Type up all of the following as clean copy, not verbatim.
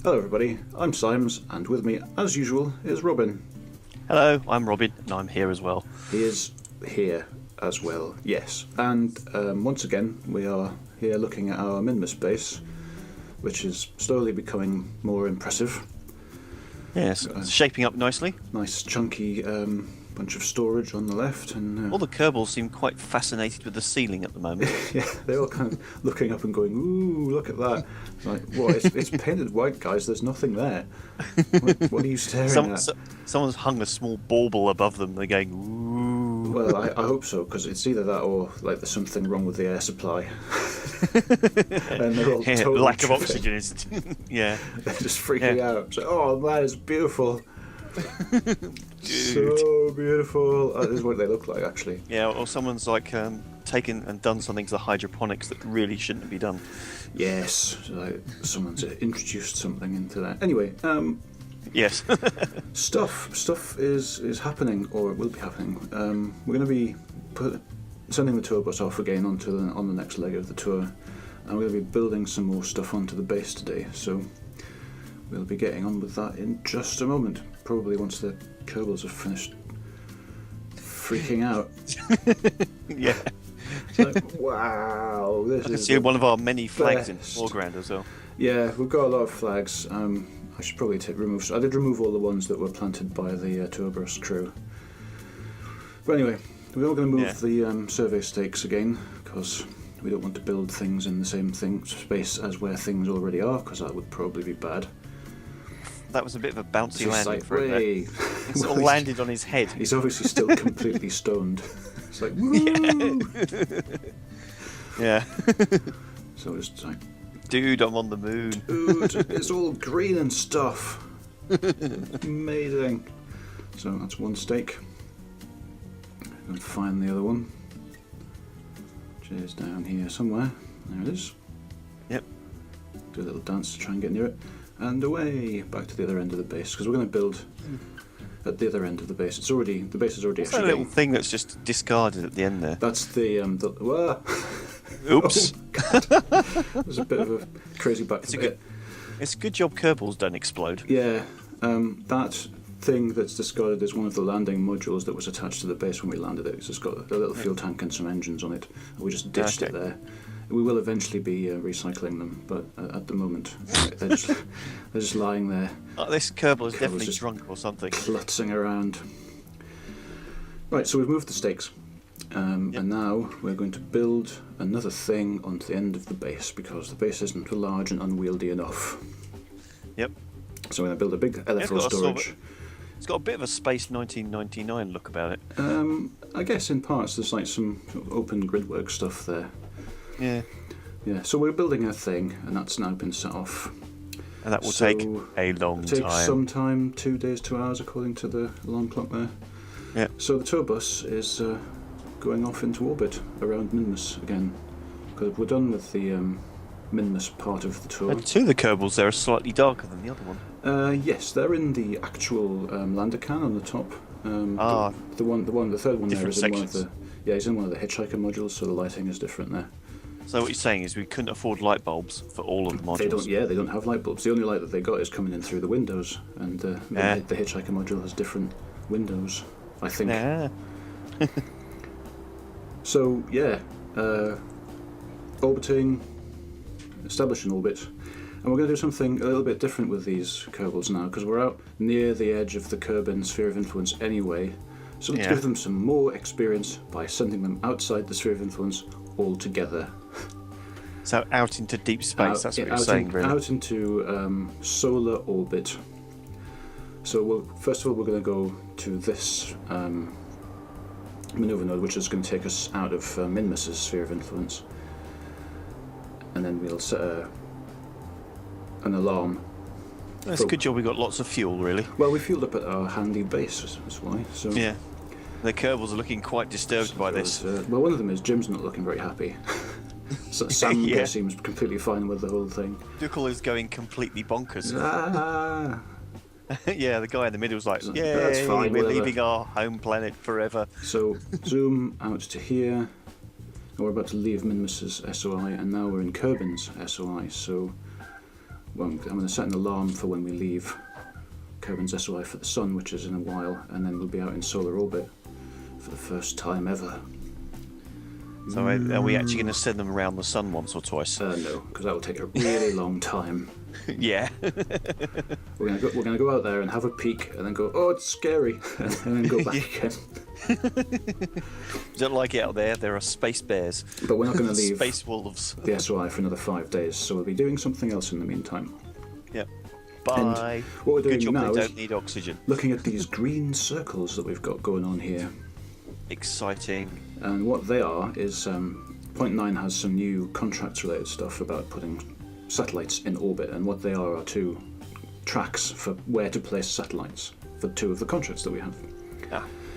Hello everybody, I'm Symes, and with me, as usual, is Robin. Hello, I'm Robin, and I'm here as well. He is here as well, yes. And once again, we are here looking at our Minmus base, which is slowly becoming more impressive. Yes, it's shaping up nicely. Nice chunky bunch of storage on the left, and All the kerbals seem quite fascinated with the ceiling at the moment. yeah, they're all kind of looking up and going, "Ooh, look at that!" It's like, what? It's painted white, guys. There's nothing there. What are you staring at? Someone's hung a small bauble above them. They're going, ooh. Well, I hope so, because it's either that or like there's something wrong with the air supply. And they're all totally lack of tripping. oxygen is. Yeah. They're just freaking out. It's like, oh, that is beautiful. Dude. So beautiful. That is what they look like, actually. Yeah, or someone's like taken and done something to the hydroponics that really shouldn't be done. Yes, like someone's introduced something into that. Anyway, Yes. stuff is happening, or it will be happening. We're going to be sending the tour bus off again on the next leg of the tour, and we're going to be building some more stuff onto the base today. So we'll be getting on with that in just a moment. Probably once the kerbals have finished freaking out. Yeah. It's like, wow, this I can is see one of our many flags in the best. foreground as well. Yeah, we've got a lot of flags. I should probably remove. I did remove all the ones that were planted by the tour bus crew. But anyway, we're all going to move the survey stakes again, because we don't want to build things in the same space as where things already are, because that would probably be bad. That was a bit of a bouncy It's landing like, for him there. "Way." It's Well, all landed on his head. He's obviously still completely stoned. It's like, woo! Yeah. So it's like, Dude, I'm on the moon. dude, it's all green and stuff. Amazing. So that's one stake. And find the other one, which is down here somewhere. There it is. Yep. Do a little dance to try and get near it. And away, back to the other end of the base, because we're going to build at the other end of the base. The base is already What's that actually. little thing that's just discarded at the end there? That's the whoa. Oops. Oh, God. There's a bit of a crazy back. It's a good job kerbals don't explode. Yeah, that thing that's discarded is one of the landing modules that was attached to the base when we landed it. It's just got a little fuel tank and some engines on it. We just ditched it there. We will eventually be recycling them, but at the moment they're just lying there. This kerbal is Kerbal's definitely just drunk or something. Klutzing around. Right, so we've moved the stakes. And now we're going to build another thing onto the end of the base, because the base isn't large and unwieldy enough. Yep. So we're going to build a big LFO storage. It's got a bit of a Space 1999 look about it. I guess in parts there's like some open gridwork stuff there. Yeah. Yeah, so we're building a thing, and that's now been set off. And that will take a long It takes time. some time, 2 days, 2 hours, according to the alarm clock there. Yeah. So the tour bus is going off into orbit around Minmus again, because we're done with the Minmus part of the tour. And two of the kerbals there are slightly darker than the other one. Yes, they're in the actual lander can on the top. The third one there Different is in one of sections. the. Yeah, he's in one of the hitchhiker modules, so the lighting is different there. So what you're saying is we couldn't afford light bulbs for all of the modules. They don't have light bulbs. The only light that they got is coming in through the windows, and the hitchhiker module has different windows, I think. Yeah. So yeah, orbiting, establish an orbit, and we're going to do something a little bit different with these kerbals now, because we're out near the edge of the Kerbin sphere of influence anyway. So let's give them some more experience by sending them outside the sphere of influence altogether. So out into deep space, that's what you're saying, really. Out into solar orbit. So first of all, we're going to go to this maneuver node, which is going to take us out of Minmus's sphere of influence, and then we'll set an alarm. That's a good job we got lots of fuel, really. Well, we fueled up at our handy base, that's why. So yeah. The kerbals are looking quite disturbed by this. Well, one of them is Jim's not looking very happy. So Sam seems completely fine with the whole thing. Ducal is going completely bonkers. Ah. Yeah, the guy in the middle was like, "Yay, That's fine, we're whatever. leaving our home planet forever." So zoom out to here, and we're about to leave Minmus's SOI, and now we're in Kerbin's SOI. So well, I'm going to set an alarm for when we leave Kerbin's SOI for the sun, which is in a while, and then we'll be out in solar orbit for the first time ever. So are we actually going to send them around the sun once or twice? No, because that will take a really long time. Yeah. We're gonna go out there and have a peek, and then go, oh, it's scary, and then go back again. Don't like it out there. There are space bears. But we're not going to leave space wolves. the SOI for another 5 days, so we'll be doing something else in the meantime. Yep. Bye. And what we're doing Good job now they is don't need oxygen. looking at these green circles that we've got going on here. Exciting. And what they are is Point 9 has some new contracts related stuff about putting satellites in orbit, and what they are 2 tracks for where to place satellites for 2 of the contracts that we have.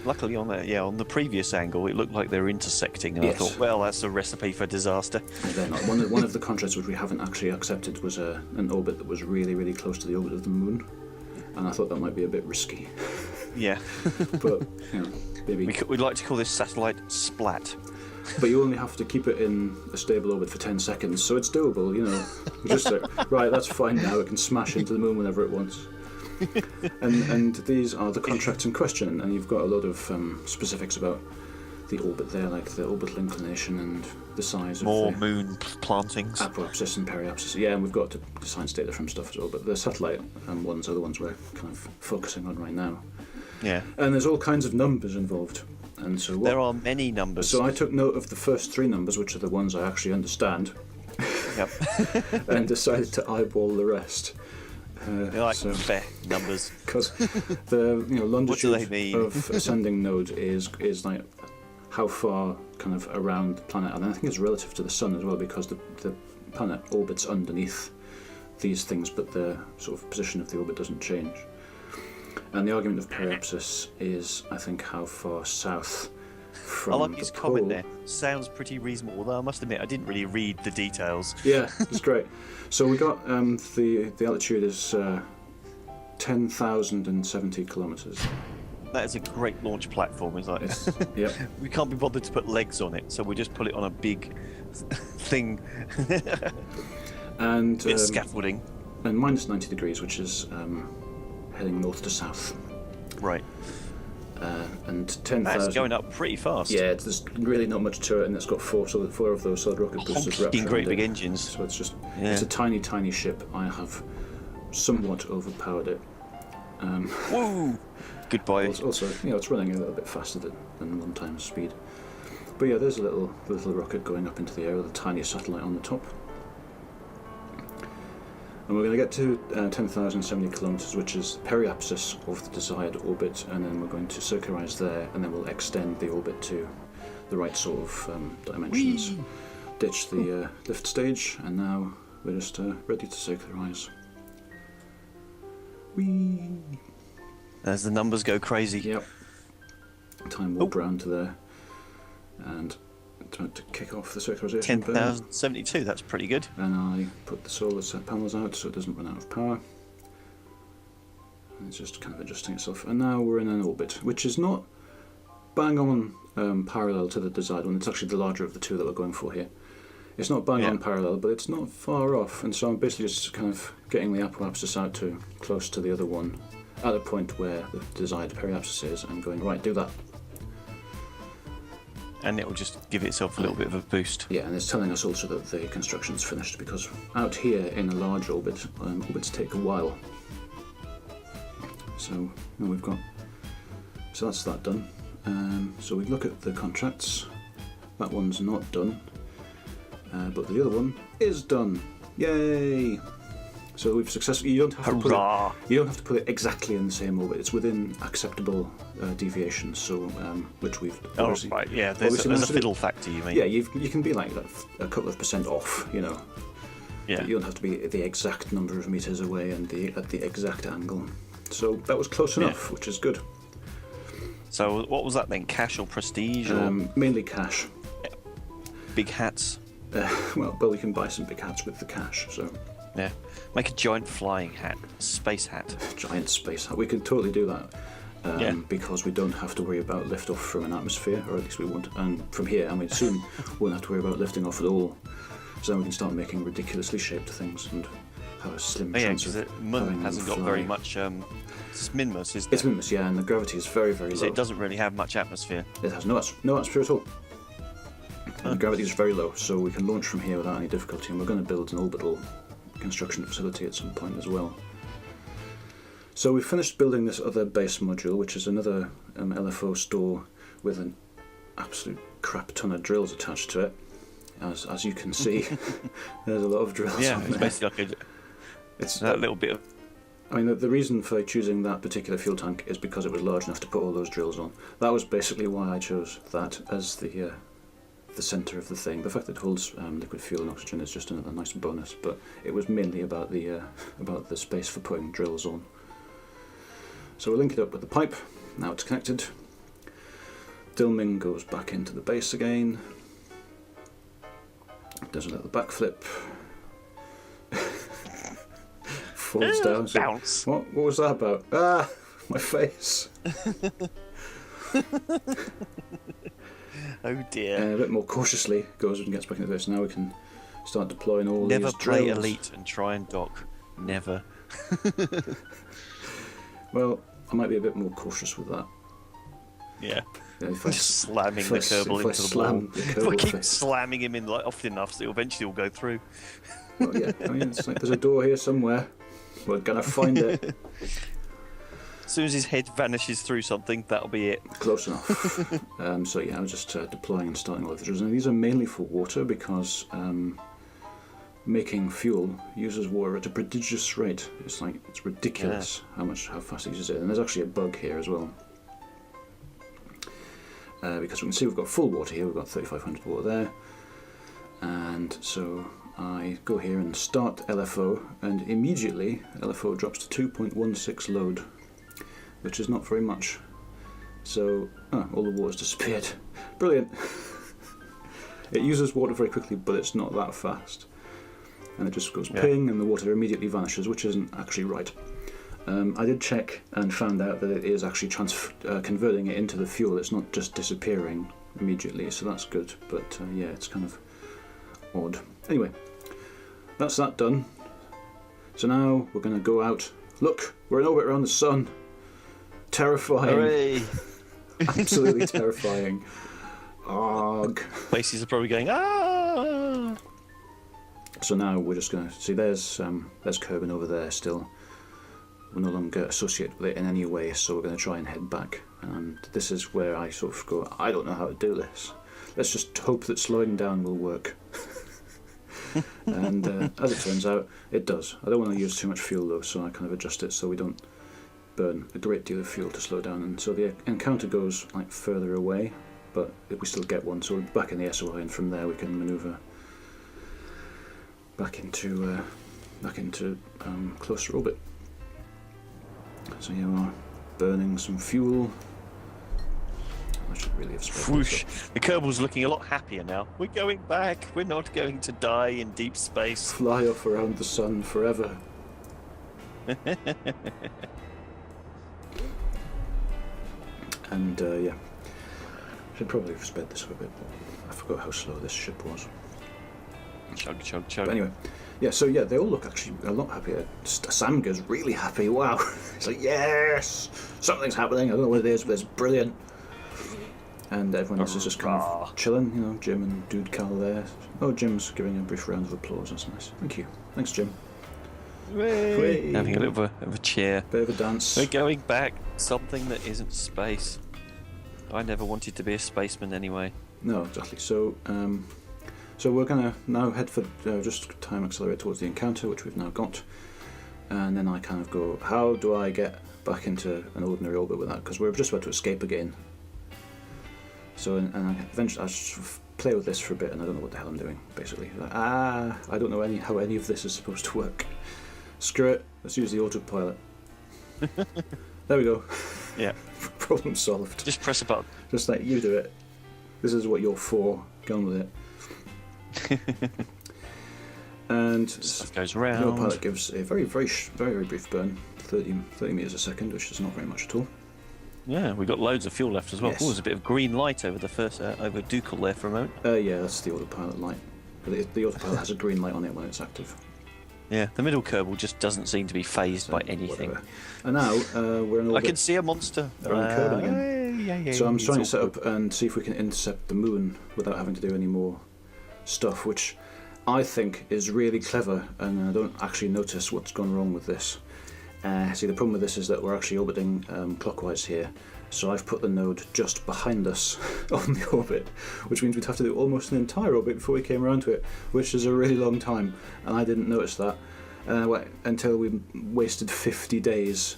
Luckily on the previous angle it looked like they were intersecting, and Yes. I thought, well, that's a recipe for disaster. They're not. One of the contracts which we haven't actually accepted was an orbit that was really, really close to the orbit of the moon, and I thought that might be a bit risky. Yeah. But maybe. We'd like to call this satellite Splat. But you only have to keep it in a stable orbit for 10 seconds, so it's doable, We just say, right, that's fine now, it can smash into the moon whenever it wants. And these are the contracts in question, and you've got a lot of specifics about the orbit there, like the orbital inclination and the size More of the moon plantings. apoapsis and periapsis. Yeah, and we've got the science data from stuff as well, but the satellite ones are the ones we're kind of focusing on right now. Yeah. And there's all kinds of numbers involved. And so There are many numbers. So I took note of the first 3 numbers, which are the ones I actually understand, Yep. and decided to eyeball the rest. They're like fair numbers. Because the longitude What do they mean? of ascending node is like how far kind of around the planet, and I think it's relative to the sun as well, because the planet orbits underneath these things, but the sort of position of the orbit doesn't change. And the argument of periapsis is, I think, how far south from I like the his pole. comment there. Sounds pretty reasonable, although I must admit I didn't really read the details. Yeah, it's great. So we got the altitude is 10,070 kilometres. That is a great launch platform, is like. Yep. We can't be bothered to put legs on it, so we just put it on a big thing. And Bit scaffolding. and minus 90 degrees, which is heading north to south. Right. And 10,000. That's going up pretty fast. Yeah, there's really not much to it, and it's got 4 of those solid rocket boosters wrapped Honking great around big it. engines. So it's just Yeah. it's a tiny, tiny ship. I have somewhat overpowered it. Woo! Goodbye. Also, it's running a little bit faster than 1 times speed. But yeah, there's a little rocket going up into the air with a tiny satellite on the top. And we're going to get to 10,070 kilometres, which is the periapsis of the desired orbit, and then we're going to circularise there, and then we'll extend the orbit to the right sort of dimensions. Whee! Ditch the lift stage, and now we're just ready to circularise. Whee! As the numbers go crazy. Yep. Time warp round to there, and time to kick off the circularisation. 10,072, that's pretty good. And I put the solar set panels out so it doesn't run out of power. And it's just kind of adjusting itself. And now we're in an orbit, which is not bang on parallel to the desired one. It's actually the larger of the 2 that we're going for here. It's not bang on parallel, but it's not far off. And so I'm basically just kind of getting the apoapsis out to close to the other one at a point where the desired periapsis is, and going, right, do that. And it will just give itself a little bit of a boost. Yeah, and it's telling us also that the construction's finished, because out here in a large orbit, orbits take a while. So we've got, so that's that done. So we look at the contracts. That one's not done, but the other one is done. Yay! So we've successfully. You don't have to put it exactly in the same orbit. It's within acceptable deviations. So which we've. Oh right, yeah. There's a fiddle factor, you mean? Yeah, you can be like a couple of % off, Yeah. But you don't have to be the exact number of meters away and at the exact angle. So that was close enough, which is good. So what was that then? Cash or prestige? Or Mainly cash. big hats? Well, we can buy some big hats with the cash. So. Yeah. Make a giant flying hat, space hat. Giant space hat. We could totally do that. Because we don't have to worry about liftoff from an atmosphere, or at least we won't. And from here, and we soon won't have to worry about lifting off at all. So then we can start making ridiculously shaped things and have a slim Oh yeah, chance because of having Mun them hasn't got fly. very much. It's Minmus, isn't It's it? Minmus, yeah, and the gravity is very, very So low. it doesn't really have much atmosphere. It has no atmosphere at all. And the gravity is very low, so we can launch from here without any difficulty, and we're going to build an orbital construction facility at some point as well. So we've finished building this other base module, which is another LFO store with an absolute crap ton of drills attached to it. As you can see, there's a lot of drills Yeah, on it's there. basically like It's that little bit of. I mean, the reason for choosing that particular fuel tank is because it was large enough to put all those drills on. That was basically why I chose that as the centre of the thing. The fact that it holds liquid fuel and oxygen is just another nice bonus, but it was mainly about the space for putting drills on. So we'll link it up with the pipe. Now it's connected. Dilming goes back into the base again. Does a little backflip. Falls down. So, Bounce. what was that about? Ah, my face. Oh dear. A bit more cautiously goes and gets back into this. Now we can start deploying all Never these play drills. Elite and try and dock. Never. Well, I might be a bit more cautious with that. Yeah. If I, Just slamming if the I- Kerbal if I into the slam wall. the If I Kerbal keep face- slamming him in like often enough, so eventually will go through. Well, yeah, I mean, it's like there's a door here somewhere. We're gonna find it. As soon as his head vanishes through something, that'll be it. Close enough. So yeah, I was just deploying and starting all of the drills. And these are mainly for water because making fuel uses water at a prodigious rate. It's ridiculous how fast it uses it. And there's actually a bug here as well. Because we can see we've got full water here, we've got 3500 water there. And so I go here and start LFO, and immediately LFO drops to 2.16 load, which is not very much. So, all the water's disappeared. Brilliant! It uses water very quickly, but it's not that fast. And it just goes ping, and the water immediately vanishes, which isn't actually right. I did check and found out that it is actually converting it into the fuel. It's not just disappearing immediately, so that's good. But yeah, it's kind of odd. Anyway, that's that done. So now we're going to go out. Look, we're in orbit around the sun. Terrifying. Hooray! Absolutely terrifying. Arg. Places are probably going, ah! So now we're just going to see there's Kerbin over there still. We're no longer associated with it in any way, so we're going to try and head back. And this is where I sort of go, I don't know how to do this. Let's just hope that slowing down will work. And as it turns out, it does. I don't want to use too much fuel though, so I kind of adjust it so we don't burn a great deal of fuel to slow down. And so the encounter goes like further away, but if we still get one, so we're back in the SOI, and from there we can manoeuvre back into closer orbit. So here we are, burning some fuel. I should really have spread Whoosh! this up. The Kerbal's looking a lot happier now. We're going back. We're not going to die in deep space. Fly off around the sun forever. And yeah, should probably have sped this up a bit, but I forgot how slow this ship was. Chug, chug, chug. But anyway, yeah, so yeah, they all look actually a lot happier. Samga's really happy, wow. It's like, yes! Something's happening, I don't know what it is, but it's brilliant. And everyone else is just kind of chilling, you know, Jim and Dude Cal there. Oh, Jim's giving a brief round of applause, that's nice. Thank you. Thanks, Jim. Hooray. Having a little bit of a cheer. Bit of a dance. We're going back. Something that isn't space. I never wanted to be a spaceman anyway. No, exactly. So, so we're gonna now head for just time accelerate towards the encounter, which we've now got, and then I kind of go, how do I get back into an ordinary orbit with that? Because we're just about to escape again. So, and eventually I just sort of play with this for a bit, and I don't know what the hell I'm doing. Basically, like, I don't know how any of this is supposed to work. Screw it. Let's use the autopilot. There we go. Yeah. Problem solved. Just press a button. Just like you do it. This is what you're for. Go on with it. And Stuff goes the round. autopilot gives a very brief burn, 30 meters a second, which is not very much at all. Yeah, we got loads of fuel left as well. Yes. Oh, there's a bit of green light over the first over Ducal there for a moment. Yeah, that's the autopilot light. The autopilot has a green light on it when it's active. Yeah, the middle Kerbal just doesn't seem to be phased by anything. Whatever. And now we're in orbit. I can see a monster Around Kerbal again. Yeah, So I'm trying to set up and see if we can intercept the moon without having to do any more stuff, which I think is really clever, and I don't actually notice what's gone wrong with this. See, the problem with this is that we're actually orbiting clockwise here, so I've put the node just behind us on the orbit, which means we'd have to do almost an entire orbit before we came around to it, which is a really long time, and I didn't notice that until we wasted 50 days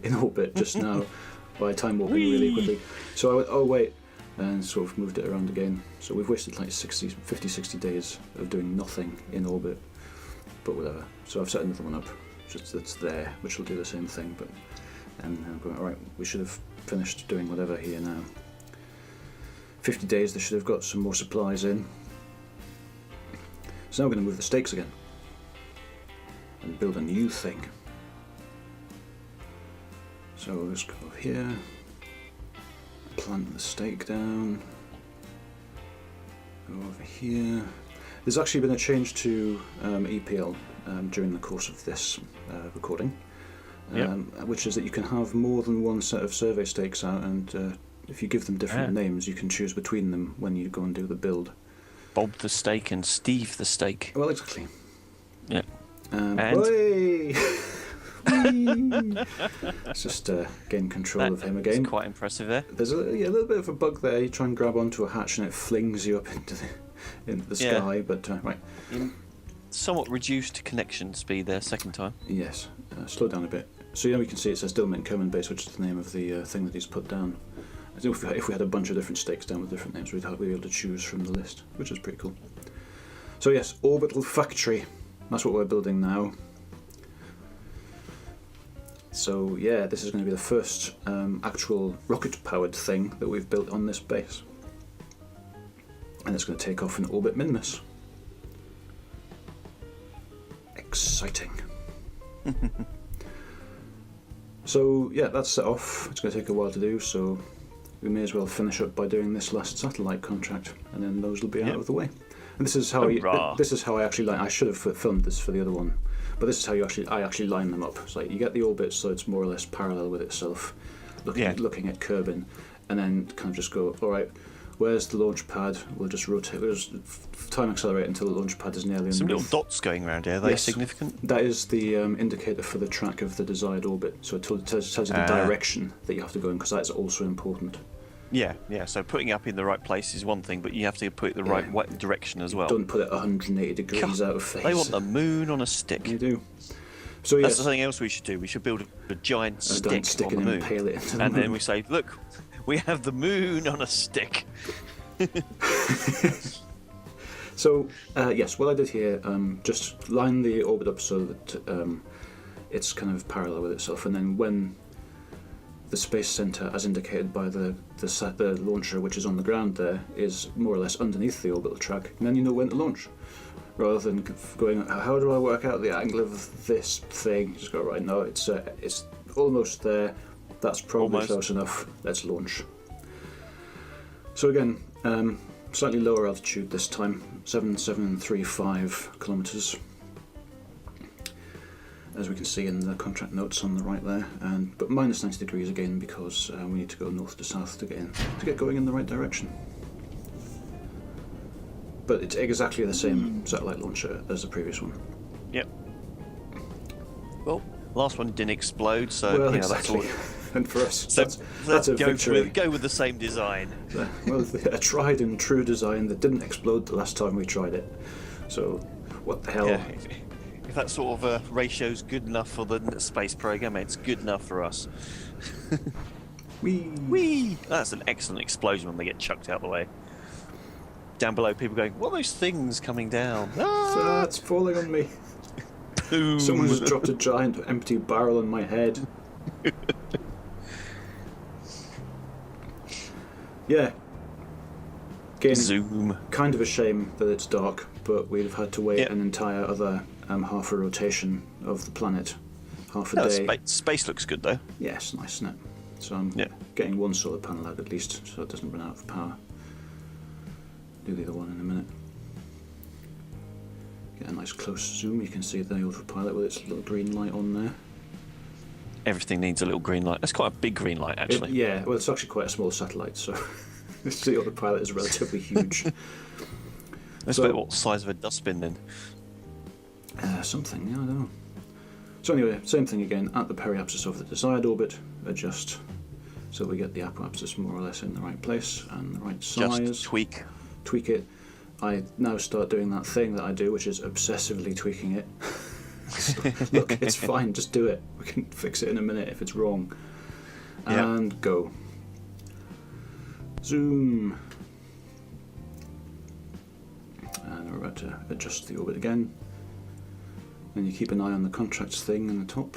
in orbit just now by time warping really quickly. So I went, oh wait, and sort of moved it around again. So we've wasted like 50, 60 days of doing nothing in orbit, but whatever. So I've set another one up, just that's there, which will do the same thing, but and I'm going, alright, we should have finished doing whatever here now. 50 days, they should have got some more supplies in. So now we're going to move the stakes again and build a new thing. So let's go here, plant the stake down, go over here. There's actually been a change to EPL during the course of this recording, which is that you can have more than one set of survey stakes out, and if you give them different names, you can choose between them when you go and do the build. Bob the Stake and Steve the Stake. Well, exactly. Yeah. And it's just gain control of him again. It's quite impressive there. There's a little bit of a bug there. You try and grab onto a hatch and it flings you up into the sky. But right. Somewhat reduced connection speed there, second time. Yes. Slow down a bit. So we can see it says Dillman Kerman Base, which is the name of the thing that he's put down. I think if we had a bunch of different stakes down with different names, we'd be able to choose from the list, which is pretty cool. So yes, orbital factory. That's what we're building now. So yeah, this is going to be the first actual rocket-powered thing that we've built on this base. And it's going to take off in orbit Minmus. Exciting. So yeah, that's set off. It's going to take a while to do, so we may as well finish up by doing this last satellite contract, and then those will be out of the way. And this is how I actually I should have filmed this for the other one, but this is how I actually line them up. It's like you get the orbit so it's more or less parallel with itself, looking at Kerbin, and then kind of just go, all right, where's the launch pad? We'll just rotate. We'll just time accelerate until the launch pad is nearly in. Some little dots going around here. Are they significant? That is the indicator for the track of the desired orbit. So it tells you the direction that you have to go in, because that is also important. Yeah. So putting it up in the right place is one thing, but you have to put it the right direction as well. Don't put it 180 degrees out of phase. They want the moon on a stick. You do. So yes, that's something else we should do. We should build a giant stick on the moon, and impale it into the and moon. then we say, look, we have the moon on a stick. So yes, what I did here, just line the orbit up so that it's kind of parallel with itself, and then when the space center, as indicated by the launcher, which is on the ground there, is more or less underneath the orbital track, and then you know when to launch, rather than going, how do I work out the angle of this thing? Just go, right, no, it's almost there. That's probably close enough. Let's launch. So again, slightly lower altitude this time, 7735 kilometers, as we can see in the contract notes on the right there, but minus 90 degrees again, because we need to go north to south to get going in the right direction. But it's exactly the same satellite launcher as the previous one. Yep. Well, last one didn't explode, so exactly. That's all. And for us, So that's a victory. Go with the same design. Well, a tried and true design that didn't explode the last time we tried it. So, what the hell? Yeah, if that sort of ratio's good enough for the space program, it's good enough for us. Whee! That's an excellent explosion when they get chucked out the way. Down below, people going, what are those things coming down? Ah! It's falling on me. Boom! Someone's dropped a giant empty barrel on my head. Yeah. Again, Zoom. Kind of a shame that it's dark, but we've had to wait an entire other half a rotation of the planet, half a day. Space looks good though. Yes, nice, isn't it? So I'm getting one solar panel out at least, so it doesn't run out of power. Do the other one in a minute. Get a nice close zoom. You can see the autopilot with its little green light on there. Everything needs a little green light. That's quite a big green light, actually. Yeah, well, it's actually quite a small satellite, so the autopilot is relatively huge. That's about what size of a dustbin then? Something, yeah, I don't know. So anyway, same thing again. At the periapsis of the desired orbit, adjust so we get the apoapsis more or less in the right place and the right size. Just tweak it. I now start doing that thing that I do, which is obsessively tweaking it. Look, it's fine, just do it. We can fix it in a minute if it's wrong. And go. Zoom. And we're about to adjust the orbit again. And you keep an eye on the contracts thing in the top.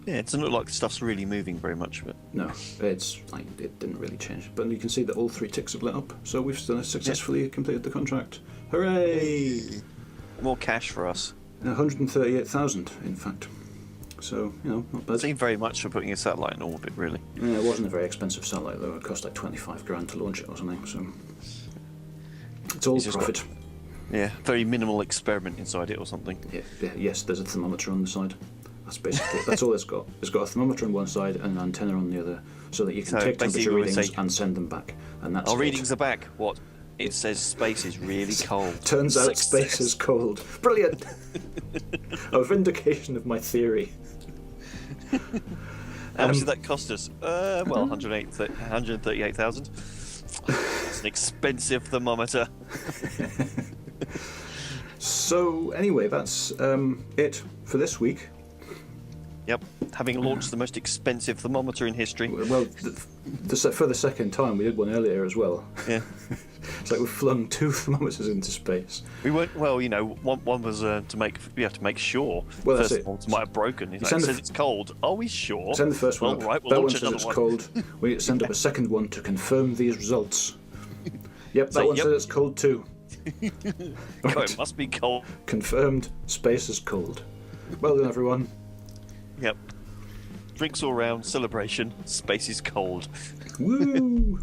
Yeah, it doesn't look like stuff's really moving very much, but no, it didn't really change. But you can see that all 3 ticks have lit up, so we've successfully completed the contract. Hooray! More cash for us. 138,000, in fact. So, not bad. It seemed very much for putting a satellite in orbit, really. Yeah, it wasn't a very expensive satellite, though. It cost like 25 grand to launch it or something, so it's all profit. Very minimal experiment inside it or something. Yes, there's a thermometer on the side. That's all it's got. It's got a thermometer on one side and an antenna on the other, so that you can take temperature readings and send them back. And that's our readings are back. What? It says space is really cold. Turns out space is cold. Brilliant! A vindication of my theory. How much did that cost us? 138,000. It's an expensive thermometer. So anyway, that's it for this week. Yep, having launched the most expensive thermometer in history. Well, for the second time, we did one earlier as well. Yeah. It's like we flung 2 thermometers into space. We weren't, one was to make sure. Well, that's first it. One might have broken. It says it's cold. Are we sure? Send the first one up. Right, we'll that one launch says it's one. cold. We send up a second one to confirm these results. Yep, that one says it's cold too. It must be cold. Confirmed, space is cold. Well done, everyone. Yep. Drinks all round, celebration, space is cold. Woo!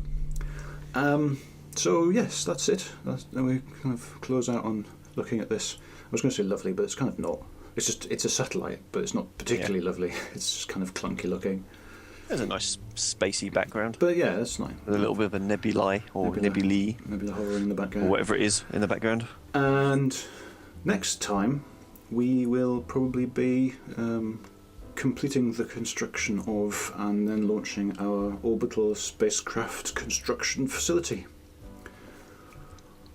So yes, that's it. Then we kind of close out on looking at this. I was going to say lovely, but it's kind of not. It's a satellite, but it's not particularly lovely. It's just kind of clunky looking. There's a nice spacey background. But yeah, that's nice. With a little bit of a nebulae or nebulae. Nebula hovering in the background. Or whatever it is in the background. And next time we will probably be completing the construction of and then launching our orbital spacecraft construction facility,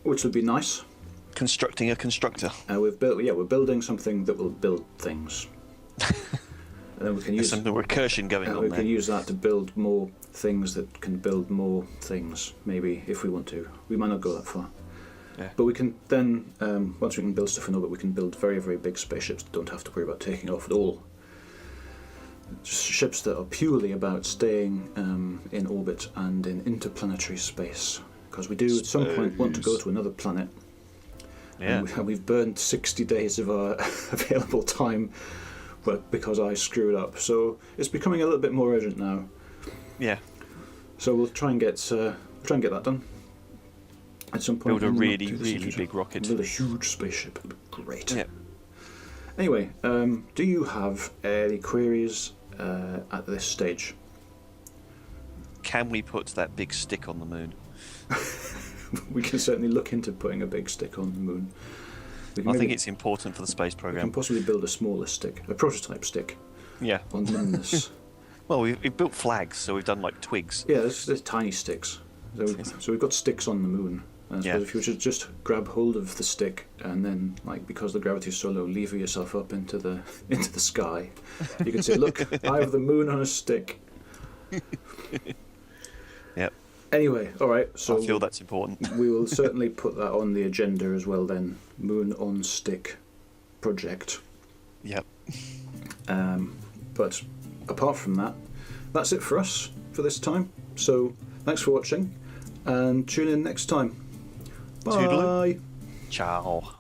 which would be nice. Constructing a constructor. We're building something that will build things. And then we can use some recursion going on we there. can use that to build more things that can build more things, maybe, if we want to. We might not go that far. Yeah. But we can then, once we can build stuff in orbit, we can build very, very big spaceships that don't have to worry about taking off at all. Just ships that are purely about staying in orbit and in interplanetary space. Because we do at some point want to go to another planet. Yeah. And we've burned 60 days of our available time because I screwed up. So it's becoming a little bit more urgent now. Yeah. So we'll try and get that done at some point. Build a really, really big rocket. Build a huge spaceship. It'd be great. Yeah. Anyway, do you have any queries at this stage? Can we put that big stick on the moon? We can certainly look into putting a big stick on the moon. I think it's important for the space We program. can possibly build a smaller stick, a prototype stick. Yeah. On Minmus. Well, we've built flags, so we've done like twigs. Yeah, there's tiny sticks. So we've got sticks on the moon. And I suppose if you should just grab hold of the stick and then, because the gravity is so low, lever yourself up into the sky. You can say, "Look, I have the moon on a stick." Yep. Anyway, all right. So I feel that's important. We will certainly put that on the agenda as well. Then, Moon on Stick project. Yep. But apart from that, that's it for us for this time. So thanks for watching, and tune in next time. Bye. Toodaloo. Ciao.